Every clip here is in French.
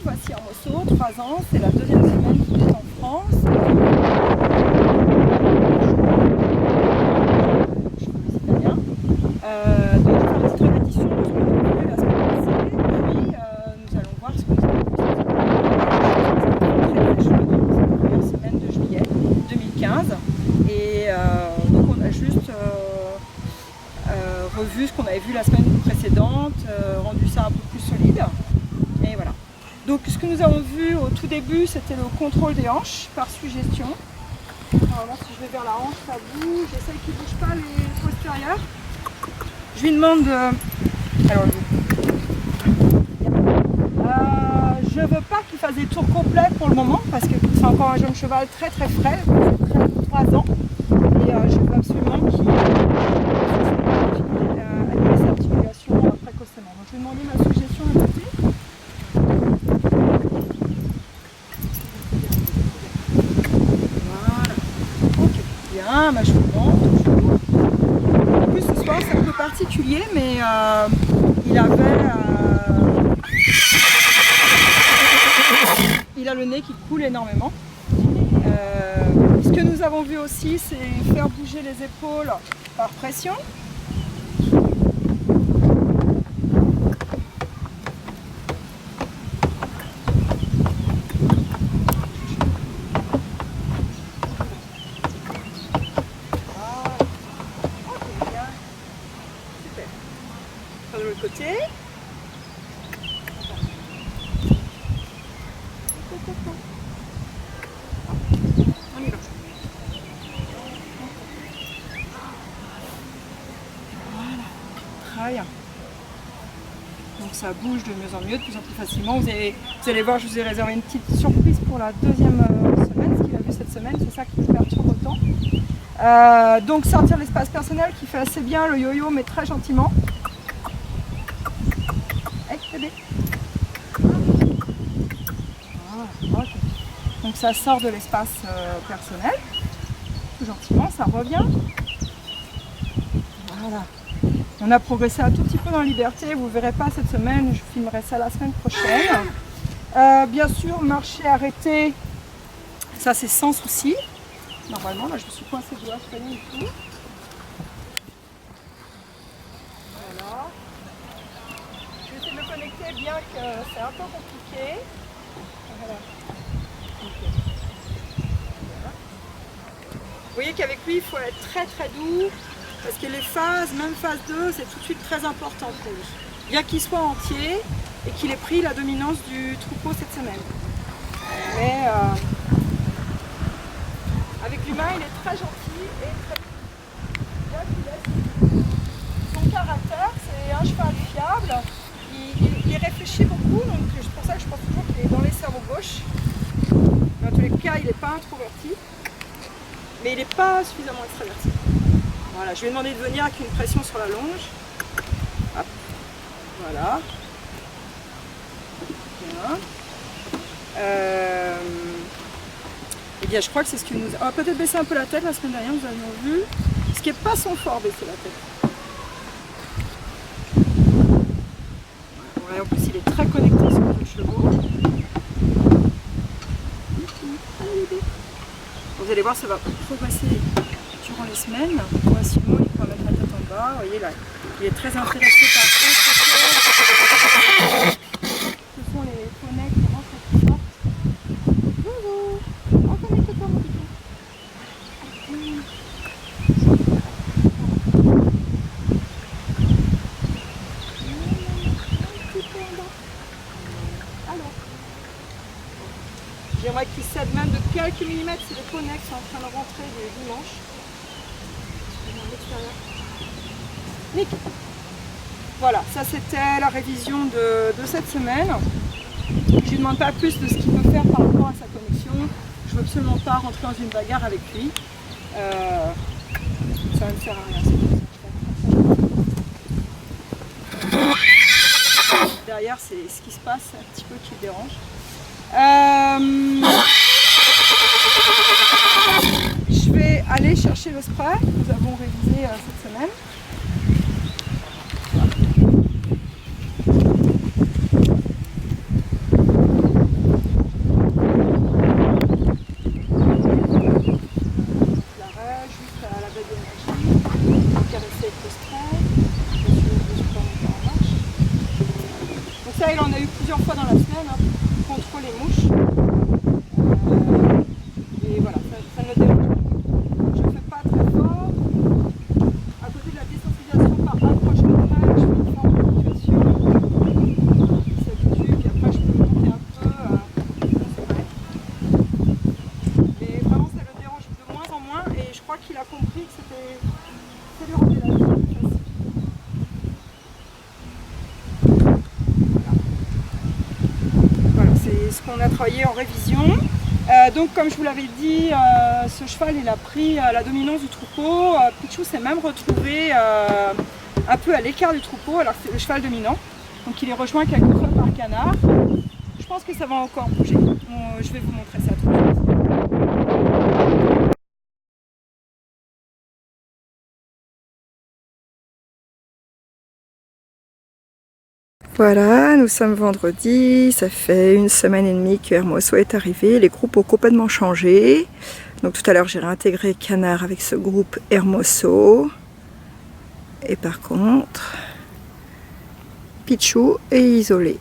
voici Hermoso, 3 ans, c'est la deuxième semaine qu'il est en France. Donc on va faire une petite répétition de ce qu'on a vu la semaine passée, puis nous allons voir ce que nous avons vu. C'est très chaud, c'est la première semaine de juillet 2015 et donc on a juste revu ce qu'on avait vu la semaine précédente, rendu ça un peu plus solide et voilà. Donc ce que nous avons vu au tout début, c'était le contrôle des hanches par suggestion. Normalement si je vais vers la hanche ça bouge, j'essaye qu'il ne bouge pas les postérieurs. Je lui demande alors, je veux pas qu'il fasse des tours complets pour le moment parce que c'est encore un jeune cheval très très frais, 3 ans et je veux absolument qu'il anime ses articulations précocement. Donc je vais demander ma suggestion à côté. Voilà. Ok, bien, ma chevauchement, toujours. En plus ce soir c'est un peu particulier mais il a le nez qui coule énormément. Ce que nous avons vu aussi c'est faire bouger les épaules par pression. De l'autre côté. On y va. Voilà. Très bien. Donc ça bouge de mieux en mieux, de plus en plus facilement. Vous allez voir, je vous ai réservé une petite surprise pour la deuxième semaine. Ce qu'il a vu cette semaine, c'est ça qui me perturbe autant. Donc sortir l'espace personnel qui fait assez bien le yo-yo mais très gentiment. Bébé. Voilà, okay. Donc ça sort de l'espace personnel, tout gentiment, ça revient. Voilà. On a progressé un tout petit peu dans la liberté, vous ne verrez pas cette semaine, je filmerai ça la semaine prochaine. Bien sûr, marcher arrêté, ça c'est sans souci. Normalement, là je me suis coincé le doigt, je connais du tout. Bien que c'est un peu compliqué. Voilà. Okay. Voilà. Vous voyez qu'avec lui, il faut être très très doux parce que les phases, même phase 2, c'est tout de suite très important pour lui. Bien qu'il soit entier et qu'il ait pris la dominance du troupeau cette semaine. Mais avec l'humain, il est très gentil et très bien qu'il laisse son caractère, c'est un cheval fiable. Il réfléchit beaucoup, donc c'est pour ça que je pense toujours qu'il est dans les cerveaux gauches. Dans tous les cas, il n'est pas introverti, mais il n'est pas suffisamment extraverti. Voilà, je lui ai demandé de venir avec une pression sur la longe. Hop, voilà. Bien. Et bien, je crois que c'est ce que nous... On va peut-être baisser un peu la tête, la semaine dernière, nous avions vu. Ce qui n'est pas son fort, baisser la tête. Et en plus il est très connecté sur les autres chevaux. Vous allez voir, ça va progresser durant les semaines. Progressivement, il peut mettre la tête en bas. Vous voyez là, il est très intéressé par autre chose. Ce sont les poneys qui rentrent et qui sortent. Bonjour, reconnecte-toi mon petit. J'aimerais qu'il cède même de quelques millimètres, c'est les poneys qui sont en train de rentrer du dimanche. Nick. Voilà, ça c'était la révision de cette semaine. Je ne lui demande pas plus de ce qu'il peut faire par rapport à sa connexion. Je ne veux absolument pas rentrer dans une bagarre avec lui. Ça ne me sert à rien. Derrière, c'est ce qui se passe un petit peu qui le dérange. Je vais aller chercher le spray que nous avons révisé cette semaine. d'énergie, caresser avec le stress. Je suis pas encore en marche. Donc ça, il en a eu plusieurs fois dans la semaine, hein, contre les mouches. Et voilà, ça ne le dérange pas. Je ne fais pas très fort. À côté de la désensibilisation par approche contact, je fais une forme de situation. Il s'habitue, puis après je peux monter un peu. C'est vrai. Et vraiment, ça le dérange de moins en moins. Et je crois qu'il a compris que ça lui rendait la vie plus facile. Voilà, c'est ce qu'on a travaillé en révision. Donc comme je vous l'avais dit, ce cheval il a pris la dominance du troupeau. Pichou s'est même retrouvé un peu à l'écart du troupeau, alors c'est le cheval dominant. Donc il est rejoint quelques fois par Canard. Je pense que ça va encore bouger. Je vais vous montrer ça tout de suite. Voilà, nous sommes vendredi, ça fait une semaine et demie que Hermoso est arrivé, les groupes ont complètement changé. Donc tout à l'heure j'ai réintégré Canard avec ce groupe Hermoso. Et par contre, Pichou est isolé.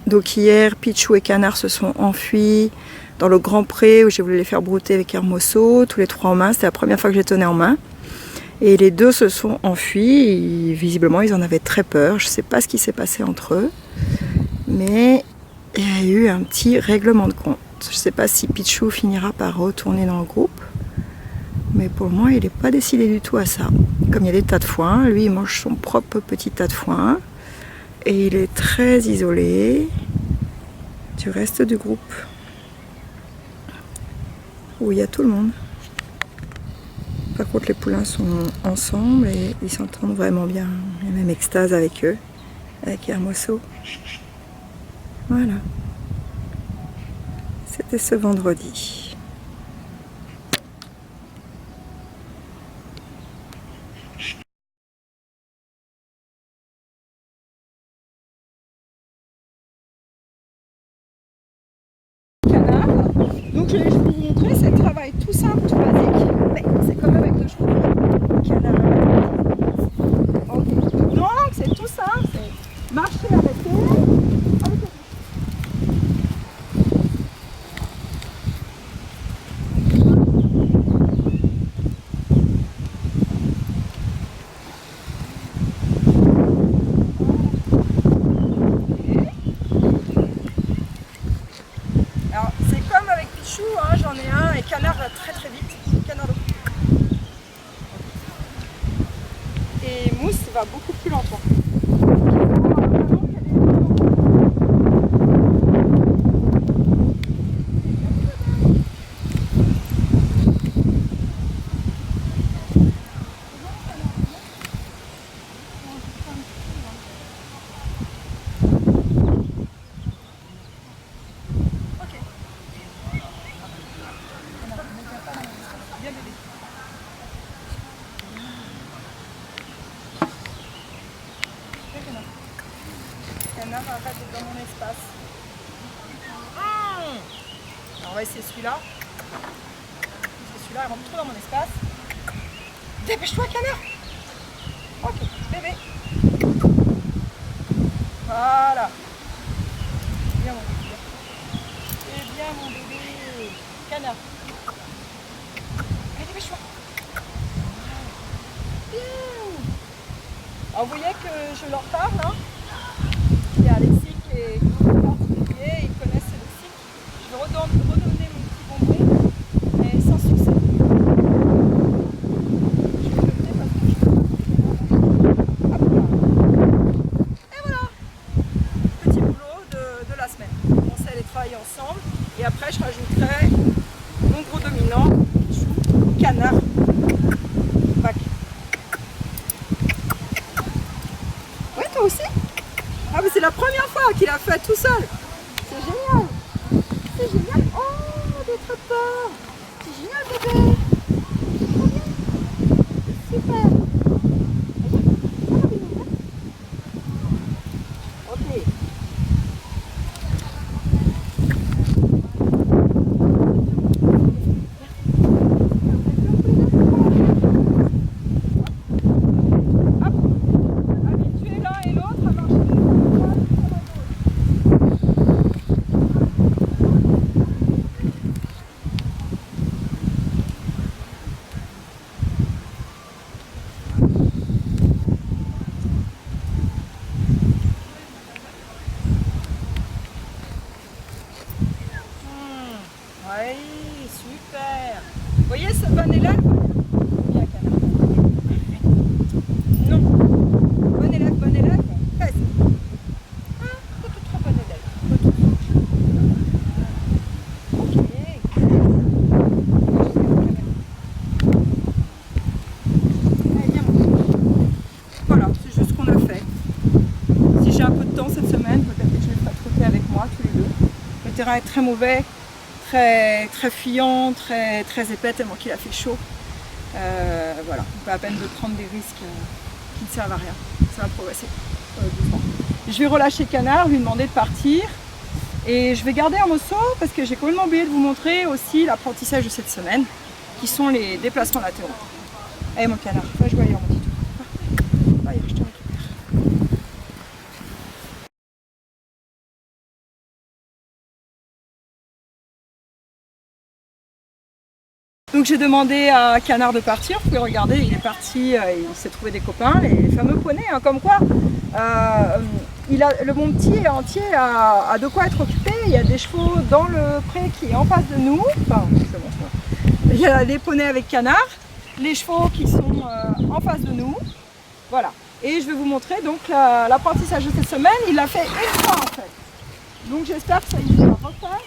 Donc hier, Pichou et Canard se sont enfuis dans le grand pré où j'ai voulu les faire brouter avec Hermoso, tous les trois en main, c'était la première fois que je les tenais en main. Et les deux se sont enfuis, et visiblement ils en avaient très peur, je ne sais pas ce qui s'est passé entre eux, mais il y a eu un petit règlement de compte. Je ne sais pas si Pichou finira par retourner dans le groupe, mais pour le moment il n'est pas décidé du tout à ça. Comme il y a des tas de foin, lui il mange son propre petit tas de foin, et il est très isolé du reste du groupe, où il y a tout le monde. Par contre, les poulains sont ensemble et ils s'entendent vraiment bien. Il y a même extase avec eux, avec Hermoso. Voilà. C'était ce vendredi. Canard. Donc je vais vous montrer, c'est un travail tout simple, tout basique, mais c'est quand même avec le cheval. Canard. Ok. Donc c'est tout simple, c'est marcher, arrêter. Alors c'est comme avec Pichou, hein, j'en ai un et Canard va très très vite. Canard et Mousse va beaucoup plus lentement. Canard arrête d'être dans mon espace. Alors on va essayer celui-là. Parce que celui-là il rentre trop dans mon espace. Dépêche-toi Canard. Ok, bébé. Voilà. Bien mon bébé. C'est bien mon bébé. Canard. Allez, dépêche-toi. Bien. Alors vous voyez que je leur parle, hein. Il y a Alexis qui est particulier, ils connaissent le lexique. Je vais redonner mon petit bonbon, mais sans succès. Je vais le jeter parce que je... Hop là. Et voilà. Petit boulot de la semaine. On sait les travailler ensemble. Et après je rajouterai mon gros dominant, Pichou, Canard. Bac. Ouais, toi aussi? Ah mais c'est la première fois qu'il a fait tout seul. C'est génial. C'est génial. Oh, des trottoirs. C'est génial bébé. Trop bien. Super. Ok. terrain est très mauvais, très fuyant, très épais tellement qu'il a fait chaud. Voilà, pas à peine de prendre des risques qui ne servent à rien. Ça va progresser doucement. Je vais relâcher Canard, lui demander de partir. Et je vais garder un morceau parce que j'ai complètement oublié de vous montrer aussi l'apprentissage de cette semaine, qui sont les déplacements latéraux. Allez mon Canard, va jouer ailleurs mon petit tout. Allez, je te récupère. Donc j'ai demandé à Canard de partir, vous pouvez regarder, il est parti, il s'est trouvé des copains, les fameux poneys, hein, comme quoi mon petit entier a de quoi être occupé. Il y a des chevaux dans le pré qui est en face de nous, enfin c'est bon, il y a des poneys avec Canard, les chevaux qui sont en face de nous, voilà. Et je vais vous montrer donc l'apprentissage de cette semaine, il l'a fait une fois en fait. Donc j'espère que ça y va refaire.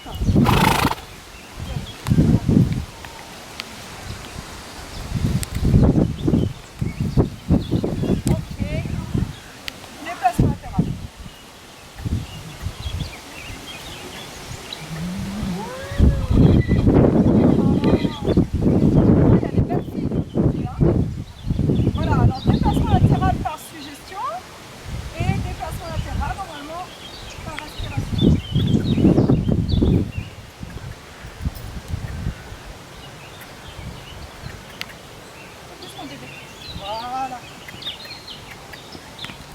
Voilà.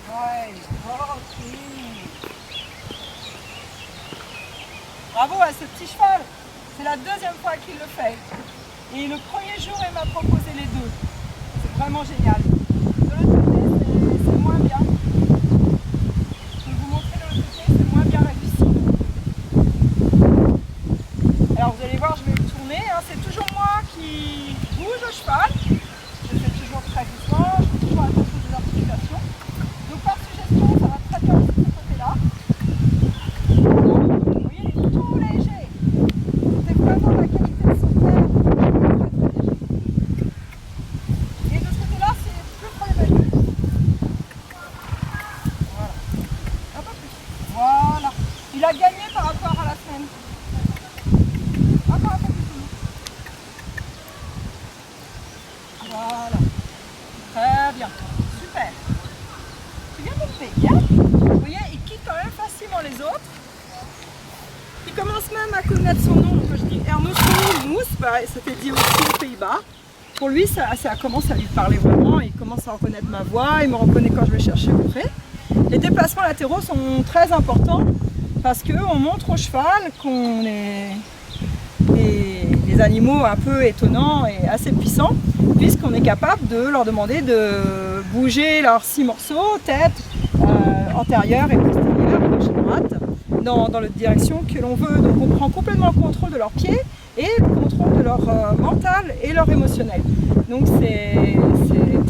Ouais, ok. Bravo à ce petit cheval. C'est la deuxième fois qu'il le fait. Et le premier jour, il m'a proposé les deux. C'est vraiment génial. De l'autre côté, c'est moins bien. Je vais vous montrer de l'autre côté, c'est moins bien réussi. Alors vous allez voir, je vais le tourner. Hein. C'est toujours moi qui bouge le cheval. Je fais toujours très doucement, je fais toujours attention des articulations. Donc par suggestion, ça va très bien de ce côté-là. Vous voyez, il est tout léger. C'est vraiment la qualité de son père, très léger. Et de ce côté-là, c'est plus problématique. Voilà. Un peu plus. Voilà. Il a gagné par rapport à la semaine. Encore un peu plus. Voilà. Très bien. Super. Tu viens monter, bien. Vous voyez, il quitte quand même facilement les autres. Il commence même à connaître son nom. Quand je dis Ernous Mousse, c'était dit aussi aux Pays-Bas. Pour lui, ça commence à lui parler vraiment. Il commence à reconnaître ma voix. Il me reconnaît quand je vais chercher au pré. Les déplacements latéraux sont très importants parce qu'on montre au cheval qu'on est des animaux un peu étonnants et assez puissants, puisqu'on est capable de leur demander de bouger leurs 6 morceaux, tête, antérieure et postérieure, gauche et droite, dans la direction que l'on veut. Donc on prend complètement le contrôle de leurs pieds et le contrôle de leur mental et leur émotionnel. Donc c'est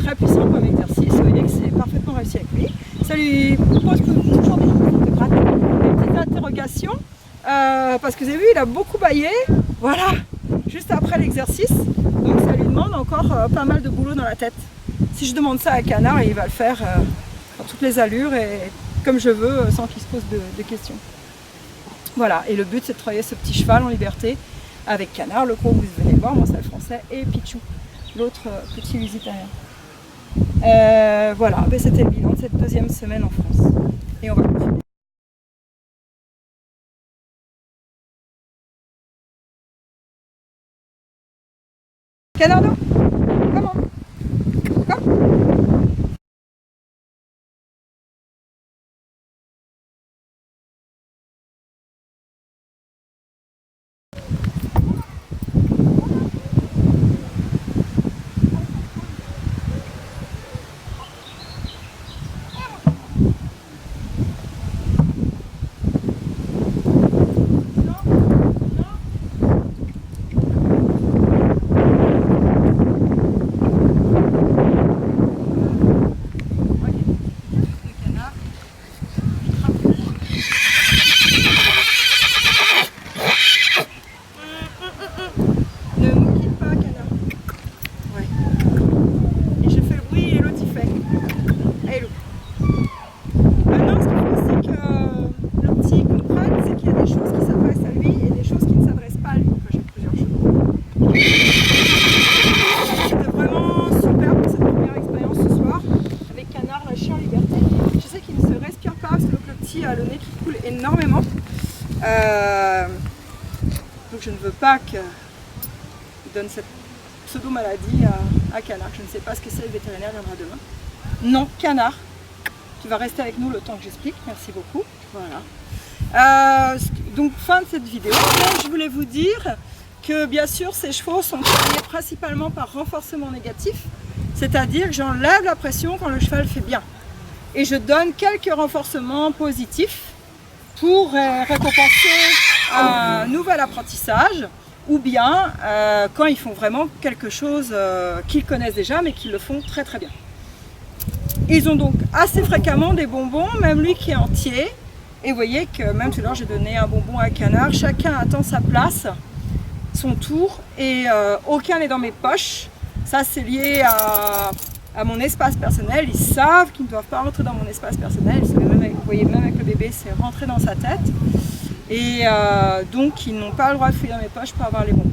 très puissant comme exercice. Vous voyez que c'est parfaitement réussi avec lui. Ça lui pose toujours des petites interrogations, parce que vous avez vu, il a beaucoup bâillé, voilà, juste après l'exercice. Donc ça lui demande encore pas mal de boulot dans la tête. Si je demande ça à Canard, il va le faire dans toutes les allures et comme je veux, sans qu'il se pose de questions. Voilà, et le but c'est de travailler ce petit cheval en liberté avec Canard, le gros que vous venez de voir, moi c'est le français, et Pichou, l'autre petit lusitérien. Voilà, c'était le bilan de cette deuxième semaine en France. Et on va continuer. Canardo, comment? a le nez qui coule énormément. Donc je ne veux pas qu'il donne cette pseudo-maladie à Canard. Je ne sais pas ce que c'est, le vétérinaire viendra demain. Non, Canard, tu vas rester avec nous le temps que j'explique. Merci beaucoup. Voilà. Donc fin de cette vidéo. Mais je voulais vous dire que bien sûr ces chevaux sont travaillés principalement par renforcement négatif. C'est-à-dire que j'enlève la pression quand le cheval fait bien. Et je donne quelques renforcements positifs pour récompenser un nouvel apprentissage ou bien quand ils font vraiment quelque chose qu'ils connaissent déjà mais qu'ils le font très très bien. Ils ont donc assez fréquemment des bonbons, même lui qui est entier. Et vous voyez que même tout à l'heure j'ai donné un bonbon à Canard, chacun attend sa place, son tour et aucun n'est dans mes poches. Ça c'est lié à mon espace personnel, ils savent qu'ils ne doivent pas rentrer dans mon espace personnel, vous voyez même avec le bébé c'est rentré dans sa tête et donc ils n'ont pas le droit de fouiller dans mes poches pour avoir les bonbons.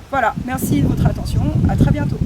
Voilà, merci de votre attention, à très bientôt.